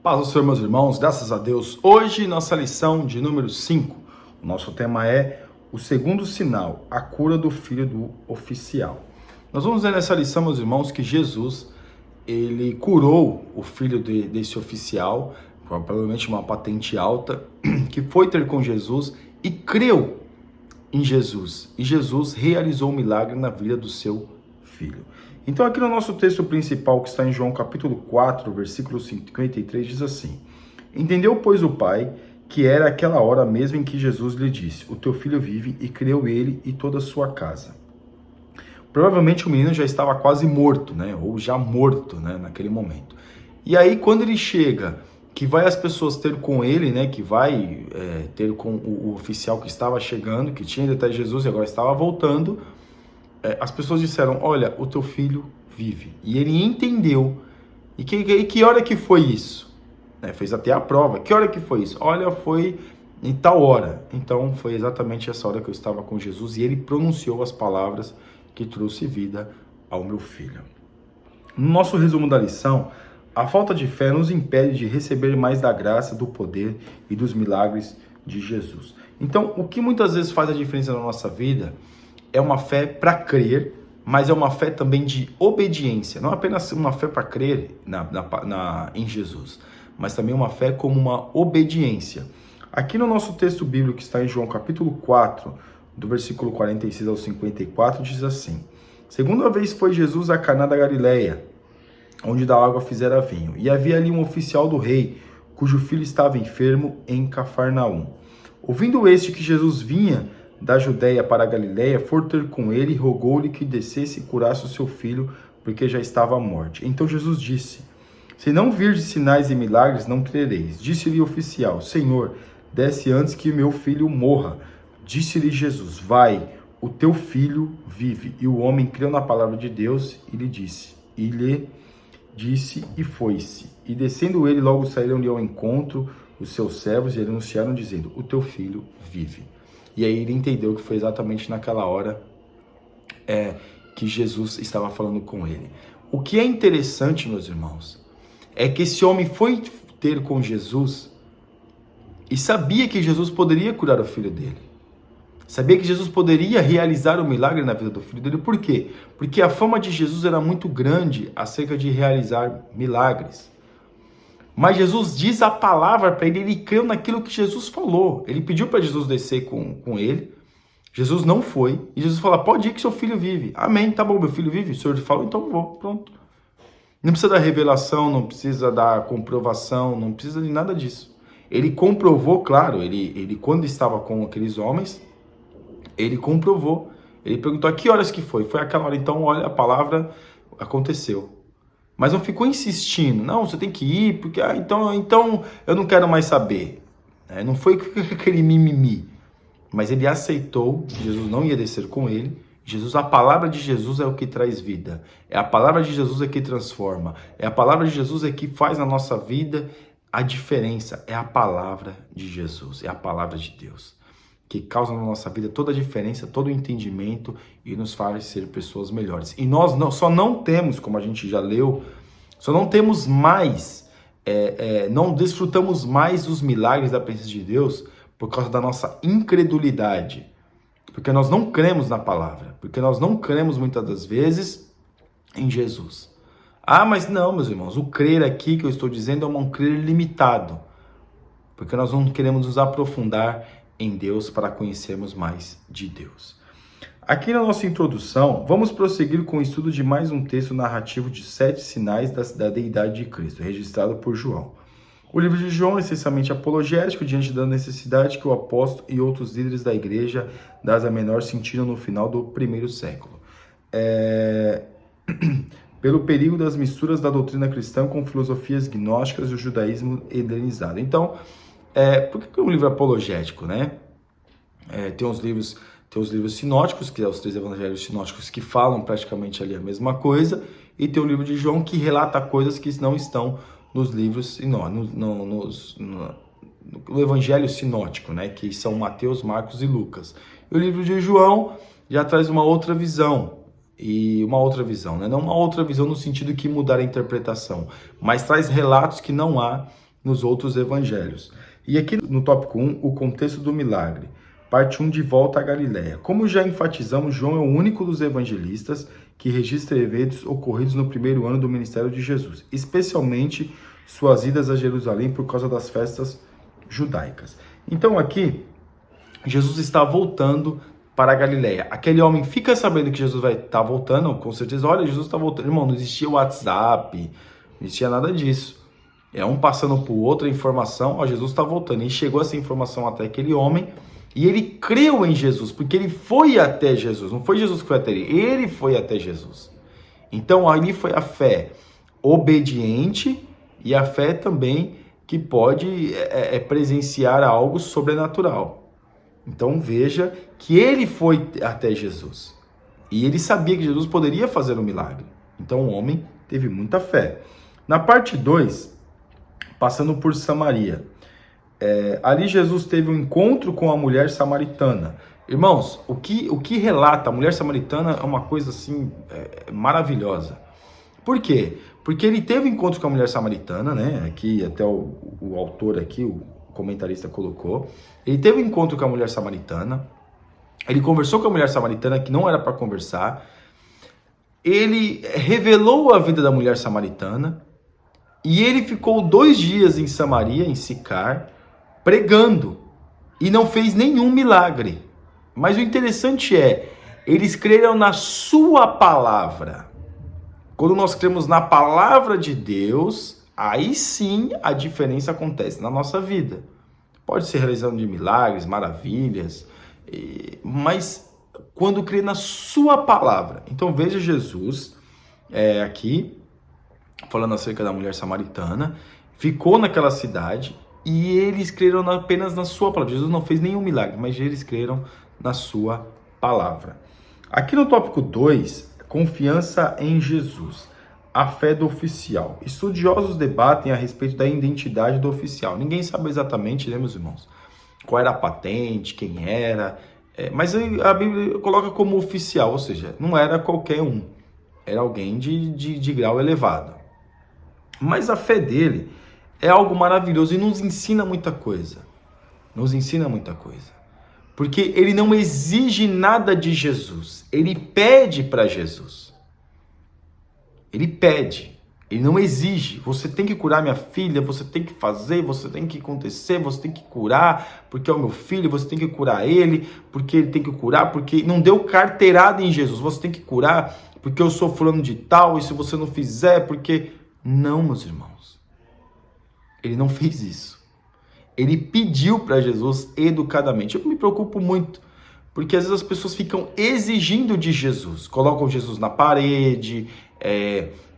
Paz do Senhor, meus irmãos, graças a Deus. Hoje, nossa lição de número 5. O nosso tema é o segundo sinal, a cura do filho do oficial. Nós vamos ver nessa lição, meus irmãos, que Jesus, ele curou o filho desse oficial, provavelmente uma patente alta, que foi ter com Jesus e creu em Jesus. E Jesus realizou um milagre na vida do seu filho. Então aqui no nosso texto principal, que está em João capítulo 4, versículo 53, diz assim: Entendeu, pois, o pai que era aquela hora mesmo em que Jesus lhe disse: O teu filho vive, e creu ele e toda a sua casa. Provavelmente o menino já estava quase morto, né? Ou já morto, né? Naquele momento. E aí quando ele chega, que vai as pessoas ter com ele, né? Que vai ter com o oficial que estava chegando, que tinha ido até Jesus e agora estava voltando, as pessoas disseram: olha, o teu filho vive. E ele entendeu. E que hora que foi isso? Fez até a prova. Que hora que foi isso? Olha, foi em tal hora. Então foi exatamente essa hora que eu estava com Jesus e ele pronunciou as palavras que trouxe vida ao meu filho. No nosso resumo da lição, a falta de fé nos impede de receber mais da graça, do poder e dos milagres de Jesus. Então, o que muitas vezes faz a diferença na nossa vida é uma fé para crer, mas é uma fé também de obediência. Não apenas uma fé para crer em Jesus, mas também uma fé como uma obediência. Aqui no nosso texto bíblico, que está em João capítulo 4, do versículo 46 ao 54, diz assim: Segunda vez foi Jesus a Caná da Galileia, onde da água fizera vinho. E havia ali um oficial do rei, cujo filho estava enfermo em Cafarnaum. Ouvindo este que Jesus vinha da Judéia para a Galileia, for ter com ele e rogou-lhe que descesse e curasse o seu filho, porque já estava à morte. Então Jesus disse: Se não virdes sinais e milagres, não crereis. Disse-lhe o oficial: Senhor, desce antes que meu filho morra. Disse-lhe Jesus: Vai, o teu filho vive. E o homem creu na palavra de Deus e lhe disse e foi-se. E descendo ele, logo saíram-lhe ao encontro os seus servos e lhe anunciaram, dizendo: O teu filho vive. E aí ele entendeu que foi exatamente naquela hora que Jesus estava falando com ele. O que é interessante, meus irmãos, é que esse homem foi ter com Jesus e sabia que Jesus poderia curar o filho dele. Sabia que Jesus poderia realizar o milagre na vida do filho dele. Por quê? Porque a fama de Jesus era muito grande acerca de realizar milagres. Mas Jesus diz a palavra para ele, ele creu naquilo que Jesus falou. Ele pediu para Jesus descer com ele. Jesus não foi. E Jesus falou: pode ir que seu filho vive. Amém, tá bom, meu filho vive. O Senhor falou, então eu vou, pronto. Não precisa da revelação, não precisa da comprovação, não precisa de nada disso. Ele comprovou, claro, ele quando estava com aqueles homens, ele comprovou. Ele perguntou: a que horas que foi? Foi aquela hora. Então, olha, a palavra aconteceu. Mas não ficou insistindo: não, você tem que ir, porque então eu não quero mais saber. Não foi aquele mimimi. Mas ele aceitou que Jesus não ia descer com ele. A palavra de Jesus é o que traz vida. É a palavra de Jesus é que transforma. É a palavra de Jesus é que faz na nossa vida a diferença. É a palavra de Jesus, é a palavra de Deus, que causa na nossa vida toda a diferença, todo o entendimento e nos faz ser pessoas melhores. E nós só não temos, como a gente já leu, só não temos mais, não desfrutamos mais dos milagres da presença de Deus por causa da nossa incredulidade. Porque nós não cremos na palavra, porque nós não cremos muitas das vezes em Jesus. Ah, mas não, meus irmãos, o crer aqui que eu estou dizendo é um crer limitado, porque nós não queremos nos aprofundar em Deus para conhecermos mais de Deus. Aqui na nossa introdução, vamos prosseguir com o estudo de mais um texto narrativo de 7 sinais da deidade de Cristo, registrado por João. O livro de João é essencialmente apologético diante da necessidade que o apóstolo e outros líderes da igreja da Ásia Menor sentiram no final do primeiro século. Pelo perigo das misturas da doutrina cristã com filosofias gnósticas e o judaísmo helenizado. Então, por que é um livro apologético, né? Tem os livros sinóticos, que são os 3 evangelhos sinóticos, que falam praticamente ali a mesma coisa, e tem o livro de João, que relata coisas que não estão nos livros, no evangelho sinótico, né? Que são Mateus, Marcos e Lucas. E o livro de João já traz uma outra visão, né? Não uma outra visão no sentido que mudar a interpretação, mas traz relatos que não há nos outros evangelhos. E aqui no tópico 1, o contexto do milagre. Parte 1, de volta à Galileia. Como já enfatizamos, João é o único dos evangelistas que registra eventos ocorridos no primeiro ano do ministério de Jesus, especialmente suas idas a Jerusalém por causa das festas judaicas. Então aqui, Jesus está voltando para a Galileia. Aquele homem fica sabendo que Jesus vai estar voltando, com certeza, olha, Jesus está voltando. Irmão, não existia WhatsApp, não existia nada disso. É um passando por outro, a informação, ó, Jesus está voltando. E chegou essa informação até aquele homem, e ele creu em Jesus, porque ele foi até Jesus. Não foi Jesus que foi até ele foi até Jesus. Então ali foi a fé obediente e a fé também que pode presenciar algo sobrenatural. Então veja que ele foi até Jesus. E ele sabia que Jesus poderia fazer um milagre. Então o homem teve muita fé. Na parte 2, passando por Samaria. Ali Jesus teve um encontro com a mulher samaritana. Irmãos, o que relata a mulher samaritana é uma coisa assim maravilhosa. Por quê? Porque ele teve um encontro com a mulher samaritana, né? Aqui até o autor aqui, o comentarista colocou. Ele teve um encontro com a mulher samaritana. Ele conversou com a mulher samaritana que não era para conversar. Ele revelou a vida da mulher samaritana. E ele ficou 2 dias em Samaria, em Sicar, pregando. E não fez nenhum milagre. Mas o interessante eles creram na sua palavra. Quando nós cremos na palavra de Deus, aí sim a diferença acontece na nossa vida. Pode ser realizando de milagres, maravilhas, mas quando crê na sua palavra. Então veja Jesus aqui, falando acerca da mulher samaritana, ficou naquela cidade e eles creram apenas na sua palavra. Jesus não fez nenhum milagre, mas eles creram na sua palavra. Aqui no tópico 2, confiança em Jesus, a fé do oficial. Estudiosos debatem a respeito da identidade do oficial. Ninguém sabe exatamente, né, meus irmãos, qual era a patente, quem era, mas a Bíblia coloca como oficial, ou seja, não era qualquer um, era alguém de grau elevado. Mas a fé dele é algo maravilhoso e nos ensina muita coisa. Nos ensina muita coisa. Porque ele não exige nada de Jesus. Ele pede para Jesus. Ele pede. Ele não exige. Você tem que curar minha filha, você tem que fazer, você tem que acontecer, você tem que curar, porque é o meu filho, você tem que curar ele, porque ele tem que curar, porque não deu carteirada em Jesus. Você tem que curar, porque eu sou fulano de tal, e se você não fizer, porque... Não, meus irmãos. Ele não fez isso. Ele pediu para Jesus educadamente. Eu me preocupo muito, porque às vezes as pessoas ficam exigindo de Jesus. Colocam Jesus na parede,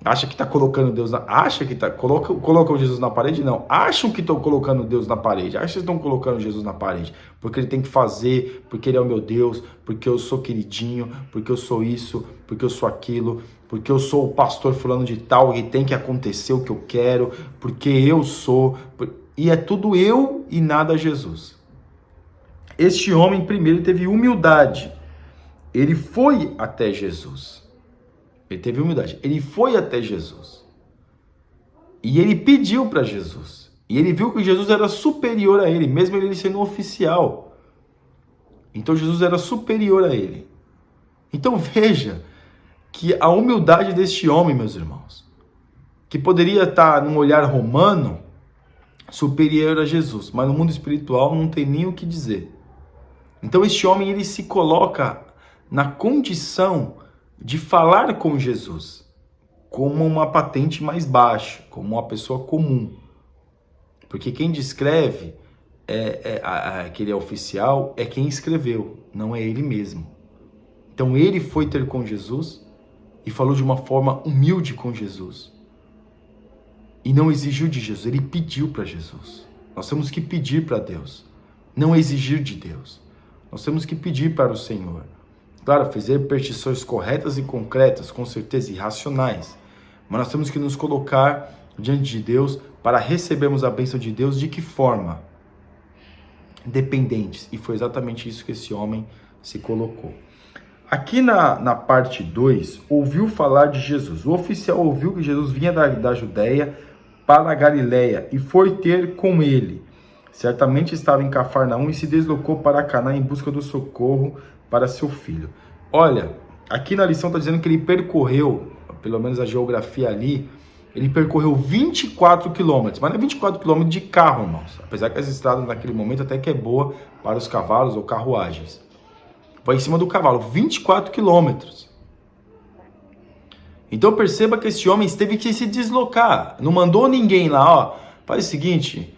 acha que está colocando Deus na... Acha que está... Colocam Jesus na parede? Não. Acham que estão colocando Deus na parede. Acham que estão colocando Jesus na parede. Porque ele tem que fazer, porque ele é o meu Deus, porque eu sou queridinho, porque eu sou isso, porque eu sou aquilo, porque eu sou o pastor fulano de tal e tem que acontecer o que eu quero, porque eu sou... E é tudo eu e nada Jesus. Este homem primeiro teve humildade. Ele foi até Jesus. Ele teve humildade. Ele foi até Jesus. E ele pediu para Jesus. E ele viu que Jesus era superior a ele, mesmo ele sendo um oficial. Então Jesus era superior a ele. Então veja que a humildade deste homem, meus irmãos, que poderia estar num olhar romano, superior a Jesus, mas no mundo espiritual não tem nem o que dizer. Então este homem, ele se coloca na condição de falar com Jesus como uma patente mais baixa, como uma pessoa comum. Porque quem descreve que ele é oficial é quem escreveu, não é ele mesmo. Então ele foi ter com Jesus e falou de uma forma humilde com Jesus. E não exigiu de Jesus, ele pediu para Jesus. Nós temos que pedir para Deus, não exigir de Deus. Nós temos que pedir para o Senhor. Claro, fazer petições corretas e concretas, com certeza, e racionais. Mas nós temos que nos colocar diante de Deus para recebermos a bênção de Deus. De que forma? Dependentes. E foi exatamente isso que esse homem se colocou. Aqui na parte 2, ouviu falar de Jesus. O oficial ouviu que Jesus vinha da Judéia para a Galiléia e foi ter com ele. Certamente estava em Cafarnaum e se deslocou para Caná em busca do socorro para seu filho. Olha, aqui na lição está dizendo que ele percorreu, pelo menos a geografia ali, ele percorreu 24 quilômetros, mas não é 24 quilômetros de carro, irmãos. Apesar que as estradas naquele momento até que é boa para os cavalos ou carruagens. Foi em cima do cavalo, 24 quilômetros. Então perceba que esse homem teve que se deslocar. Não mandou ninguém lá, ó, faz o seguinte,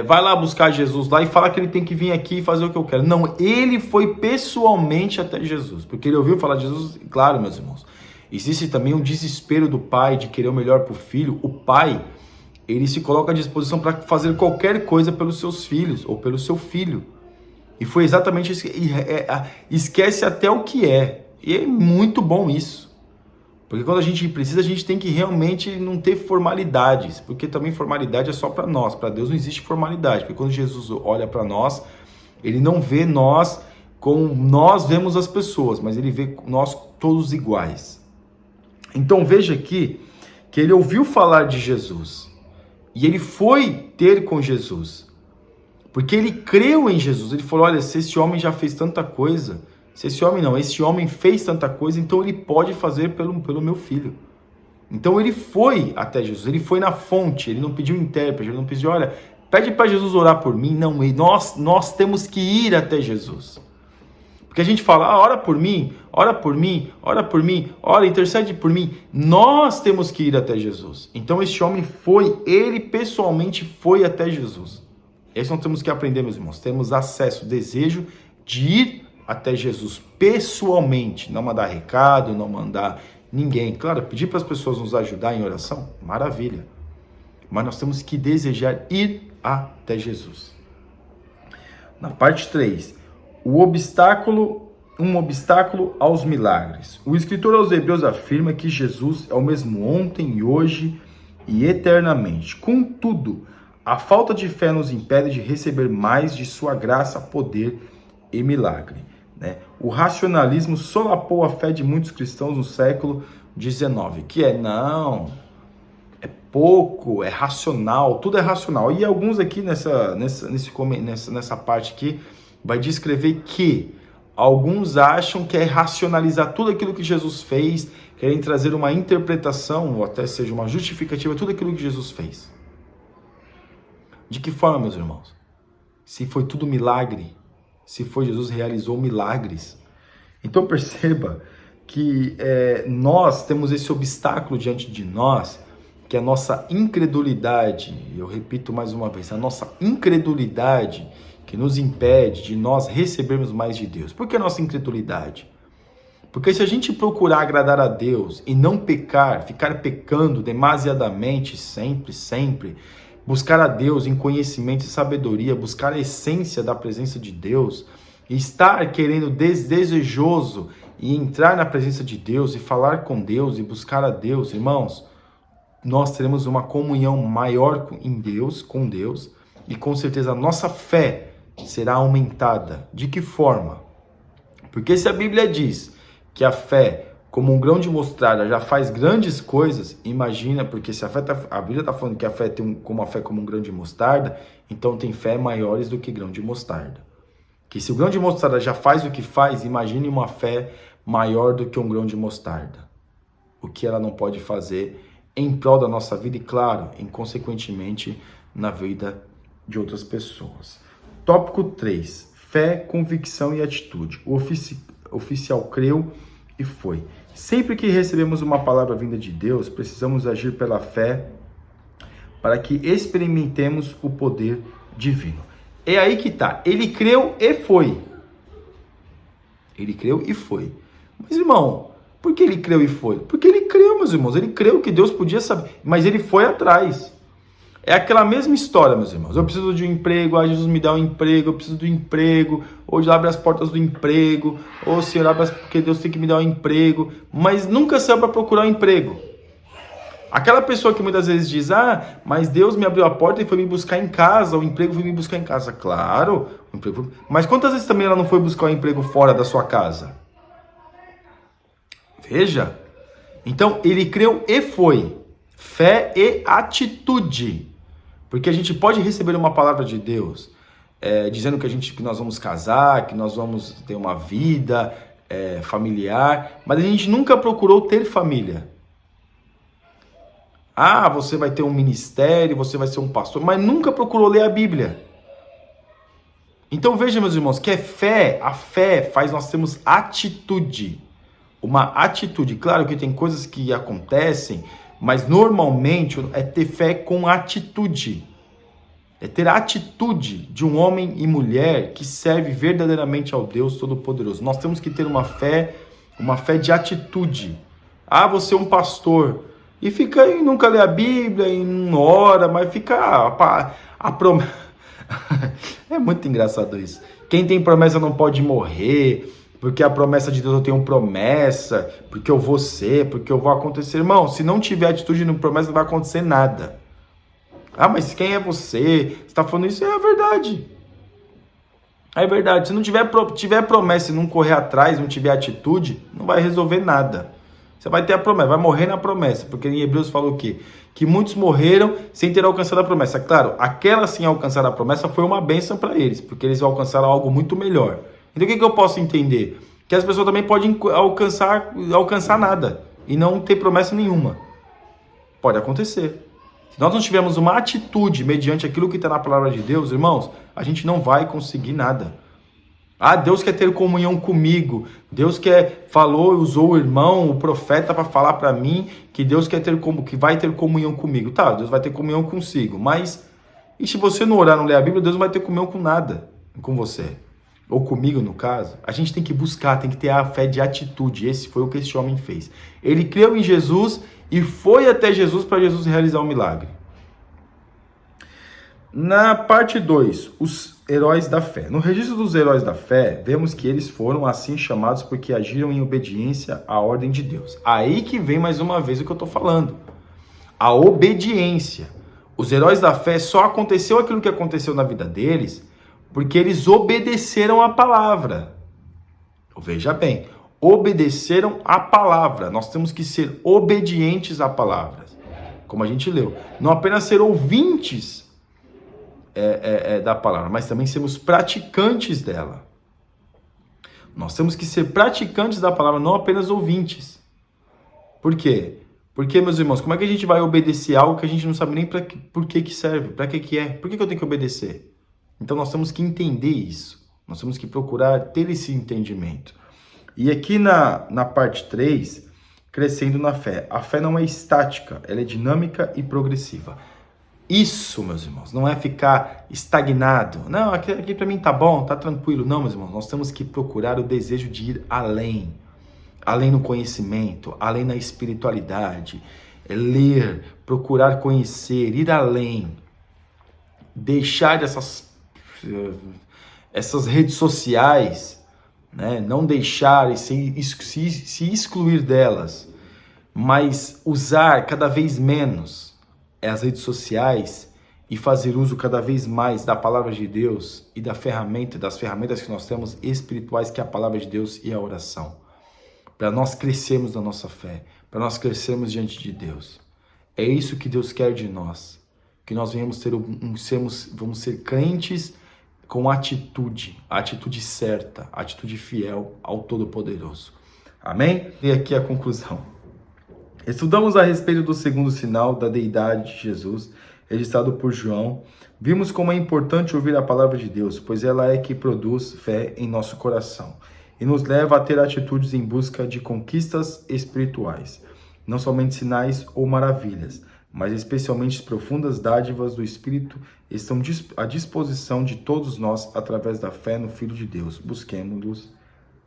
vai lá buscar Jesus lá e fala que ele tem que vir aqui e fazer o que eu quero. Não, ele foi pessoalmente até Jesus, porque ele ouviu falar de Jesus. Claro, meus irmãos, existe também um desespero do pai de querer o melhor para o filho. O pai, ele se coloca à disposição para fazer qualquer coisa pelos seus filhos ou pelo seu filho. E foi exatamente isso. Esquece até o que é. E é muito bom isso. Porque quando a gente precisa, a gente tem que realmente não ter formalidades. Porque também formalidade é só para nós. Para Deus não existe formalidade. Porque quando Jesus olha para nós, ele não vê nós como nós vemos as pessoas, mas ele vê nós todos iguais. Então veja aqui que ele ouviu falar de Jesus. E ele foi ter com Jesus. Porque ele creu em Jesus. Ele falou, olha, se esse homem já fez tanta coisa, esse homem fez tanta coisa, então ele pode fazer pelo meu filho. Então ele foi até Jesus, ele foi na fonte, ele não pediu intérprete, ele não pediu, olha, pede para Jesus orar por mim. Não, nós temos que ir até Jesus. Porque a gente fala, ora por mim, ora por mim, ora por mim, ora, intercede por mim. Nós temos que ir até Jesus. Então este homem ele pessoalmente foi até Jesus. Isso nós temos que aprender, meus irmãos. Temos acesso, desejo de ir até Jesus pessoalmente. Não mandar recado, não mandar ninguém. Claro, pedir para as pessoas nos ajudar em oração, maravilha. Mas nós temos que desejar ir até Jesus. Na parte 3, um obstáculo aos milagres. O escritor aos Hebreus afirma que Jesus é o mesmo ontem e hoje e eternamente. Contudo, a falta de fé nos impede de receber mais de sua graça, poder e milagre. Né? O racionalismo solapou a fé de muitos cristãos no século XIX, que é pouco, é racional, tudo é racional. E alguns aqui nessa parte aqui vai descrever que alguns acham que é racionalizar tudo aquilo que Jesus fez, querem trazer uma interpretação, ou até seja uma justificativa, tudo aquilo que Jesus fez. De que forma, meus irmãos? Se foi tudo milagre, se foi Jesus realizou milagres. Então perceba que nós temos esse obstáculo diante de nós, que é a nossa incredulidade. Eu repito mais uma vez, a nossa incredulidade que nos impede de nós recebermos mais de Deus. Por que a nossa incredulidade? Porque se a gente procurar agradar a Deus e não pecar, ficar pecando demasiadamente, sempre, buscar a Deus em conhecimento e sabedoria, buscar a essência da presença de Deus, e estar querendo desejoso e entrar na presença de Deus e falar com Deus e buscar a Deus, irmãos, nós teremos uma comunhão maior em Deus, com Deus, e com certeza a nossa fé será aumentada. De que forma? Porque se a Bíblia diz que a fé, como um grão de mostarda, já faz grandes coisas, imagina, porque se a Bíblia está falando que a fé tem como um grão de mostarda, então tem fé maiores do que grão de mostarda. Que se o grão de mostarda já faz o que faz, imagine uma fé maior do que um grão de mostarda. O que ela não pode fazer em prol da nossa vida e, claro, consequentemente, na vida de outras pessoas. Tópico 3. Fé, convicção e atitude. O oficial creu e foi. Sempre que recebemos uma palavra vinda de Deus, precisamos agir pela fé para que experimentemos o poder divino. É aí que está. Ele creu e foi. Ele creu e foi. Mas, irmão, por que ele creu e foi? Porque ele creu, meus irmãos. Ele creu que Deus podia saber. Mas ele foi atrás. É aquela mesma história, meus irmãos. Eu preciso de um emprego, Jesus me dá um emprego, eu preciso do emprego, hoje abre as portas do emprego, ou Senhor, abre porque Deus tem que me dar um emprego, mas nunca saiu para procurar um emprego. Aquela pessoa que muitas vezes diz, mas Deus me abriu a porta e foi me buscar em casa, o emprego foi me buscar em casa. Claro, o emprego foi... Mas quantas vezes também ela não foi buscar um emprego fora da sua casa? Veja. Então, ele creu e foi. Fé e atitude. Porque a gente pode receber uma palavra de Deus dizendo que nós vamos casar, que nós vamos ter uma vida familiar, mas a gente nunca procurou ter família. Ah, você vai ter um ministério, você vai ser um pastor, mas nunca procurou ler a Bíblia. Então veja, meus irmãos, que a fé faz nós termos atitude. Uma atitude. Claro que tem coisas que acontecem, mas normalmente é ter fé com atitude. É ter a atitude de um homem e mulher que serve verdadeiramente ao Deus Todo-Poderoso. Nós temos que ter uma fé de atitude. Ah, você é um pastor e fica aí, nunca lê a Bíblia, e não ora, mas fica a promessa. É muito engraçado isso. Quem tem promessa não pode morrer, porque a promessa de Deus, eu tenho promessa, porque eu vou ser, porque eu vou acontecer. Irmão, se não tiver atitude no promessa, não vai acontecer nada. Ah, mas quem é você? Você está falando isso? É a verdade. É verdade. Se não tiver promessa e não correr atrás, não tiver atitude, não vai resolver nada. Você vai ter a promessa, vai morrer na promessa, porque em Hebreus falou o quê? Que muitos morreram sem ter alcançado a promessa. Claro, aquela sem alcançar a promessa foi uma bênção para eles, porque eles alcançaram algo muito melhor. Então o que eu posso entender? Que as pessoas também podem alcançar nada e não ter promessa nenhuma. Pode acontecer. Se nós não tivermos uma atitude mediante aquilo que está na palavra de Deus, irmãos, a gente não vai conseguir nada. Ah, Deus quer ter comunhão comigo. Deus usou o irmão, o profeta para falar para mim que Deus que vai ter comunhão comigo. Tá, Deus vai ter comunhão consigo, mas e se você não orar, não ler a Bíblia, Deus não vai ter comunhão com nada, com você. Ou comigo, no caso. A gente tem que buscar, tem que ter a fé de atitude. Esse foi o que esse homem fez. Ele creu em Jesus e foi até Jesus para Jesus realizar o milagre. Na parte 2, os heróis da fé. No registro dos heróis da fé, vemos que eles foram assim chamados porque agiram em obediência à ordem de Deus. Aí que vem mais uma vez o que eu estou falando. A obediência. Os heróis da fé, só aconteceu aquilo que aconteceu na vida deles porque eles obedeceram a palavra. Veja bem, obedeceram a palavra. Nós temos que ser obedientes à palavra. Como a gente leu. Não apenas ser ouvintes da palavra, mas também sermos praticantes dela. Nós temos que ser praticantes da palavra, não apenas ouvintes. Por quê? Porque, meus irmãos, como é que a gente vai obedecer algo que a gente não sabe nem por que serve, para que é? Por que eu tenho que obedecer? Então nós temos que entender isso. Nós temos que procurar ter esse entendimento. E aqui na parte 3, crescendo na fé. A fé não é estática, ela é dinâmica e progressiva. Isso, meus irmãos, não é ficar estagnado. Não, aqui para mim tá bom, tá tranquilo. Não, meus irmãos, nós temos que procurar o desejo de ir além. Além no conhecimento, além na espiritualidade. Ler, procurar conhecer, ir além. Deixar essas redes sociais, né? Não deixar e se excluir delas, mas usar cada vez menos as redes sociais e fazer uso cada vez mais da palavra de Deus e das ferramentas que nós temos espirituais, que é a palavra de Deus e a oração, para nós crescermos na nossa fé, para nós crescermos diante de Deus. É isso que Deus quer de nós, que nós vamos ser crentes com atitude, a atitude certa, a atitude fiel ao Todo-Poderoso. Amém? E aqui a conclusão. Estudamos a respeito do segundo sinal da deidade de Jesus, registrado por João. Vimos como é importante ouvir a palavra de Deus, pois ela é que produz fé em nosso coração e nos leva a ter atitudes em busca de conquistas espirituais, não somente sinais ou maravilhas, mas especialmente as profundas dádivas do Espírito estão à disposição de todos nós através da fé no Filho de Deus. Busquemos-los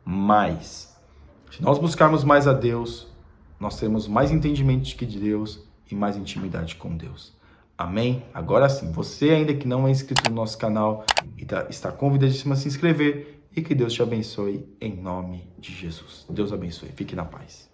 mais. Se nós buscarmos mais a Deus, nós teremos mais entendimento de Deus e mais intimidade com Deus. Amém? Agora sim, você ainda que não é inscrito no nosso canal, está convidadíssimo a se inscrever e que Deus te abençoe em nome de Jesus. Deus abençoe. Fique na paz.